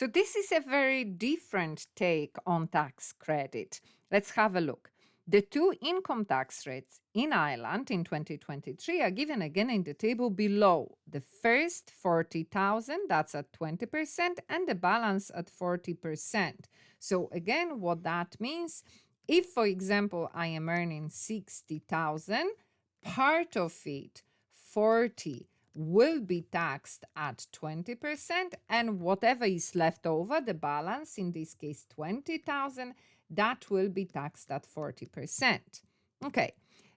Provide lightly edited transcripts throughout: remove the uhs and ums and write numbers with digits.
So this is a very different take on tax credit. Let's have a look. The two income tax rates in Ireland in 2023 are given again in the table below. The first 40,000, that's at 20%, and the balance at 40%. So again, what that means, if, for example, I am earning 60,000, part of it, 40, will be taxed at 20%, and whatever is left over, the balance, in this case 20,000, that will be taxed at 40%. Okay,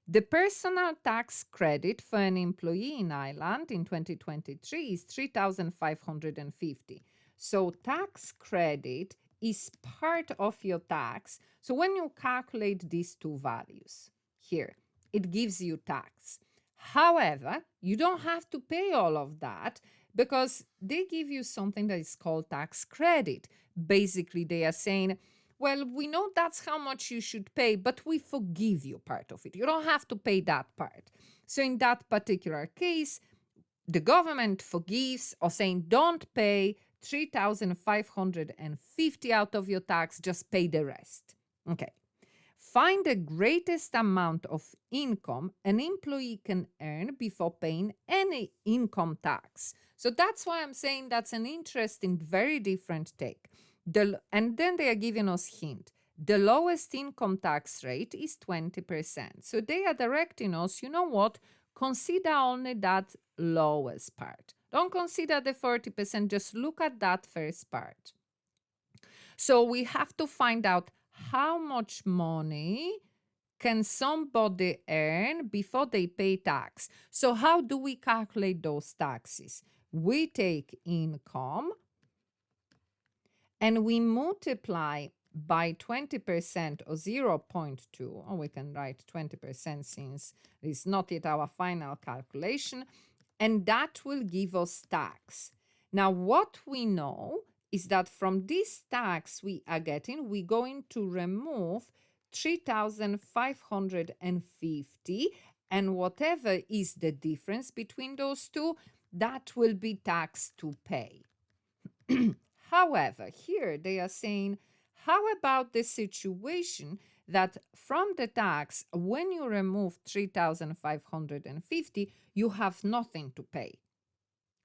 the personal tax credit for an employee in Ireland in 2023 is 3,550. So tax credit is part of your tax. So when you calculate these two values here, it gives you tax. However, you don't have to pay all of that because they give you something that is called tax credit. Basically, they are saying, well, we know that's how much you should pay, but we forgive you part of it. You don't have to pay that part. So in that particular case, the government forgives, or saying don't pay 3,550 out of your tax, just pay the rest. Okay. Find the greatest amount of income an employee can earn before paying any income tax. So that's why I'm saying that's an interesting, very different take. And then they are giving us hint. The lowest income tax rate is 20%. So they are directing us, you know what? Consider only that lowest part. Don't consider the 40%, just look at that first part. So we have to find out how much money can somebody earn before they pay tax. So how do we calculate those taxes? We take income and we multiply by 20% or 0.2, or we can write 20% since it's not yet our final calculation, and that will give us tax. Now, what we know is that from this tax we are getting, we're going to remove 3,550, and whatever is the difference between those two, that will be tax to pay. However, here they are saying, how about the situation that from the tax, when you remove 3,550, you have nothing to pay?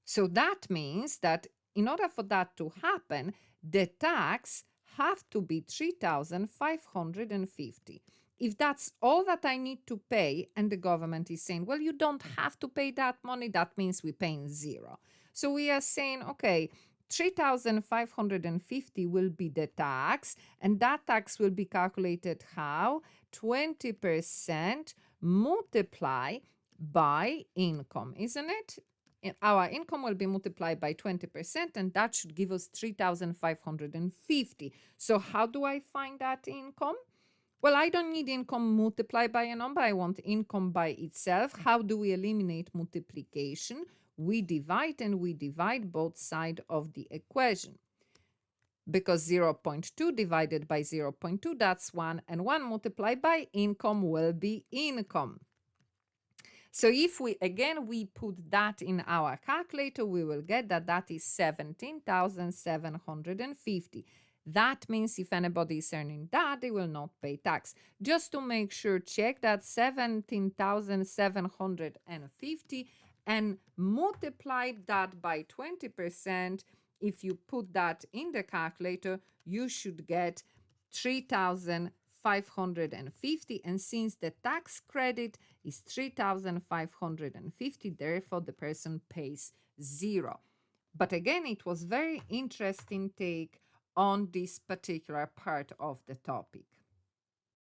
So that means that in order for that to happen, the tax have to be 3,550. If that's all that I need to pay, and the government is saying, well, you don't have to pay that money, that means we're paying zero. So we are saying, okay, 3,550 will be the tax, and that tax will be calculated how? 20% multiply by income, isn't it? Our income will be multiplied by 20%, and that should give us 3,550. So how do I find that income? Well, I don't need income multiplied by a number. I want income by itself. How do we eliminate multiplication? We divide, and we divide both sides of the equation. Because 0.2 divided by 0.2, that's 1, and 1 multiplied by income will be income. So if we put that in our calculator, we will get that is 17,750. That means if anybody is earning that, they will not pay tax. Just to make sure, check that 17,750 and multiply that by 20%. If you put that in the calculator, you should get 3,550, and since the tax credit is 3,550, therefore the person pays zero. But again, it was very interesting take on this particular part of the topic.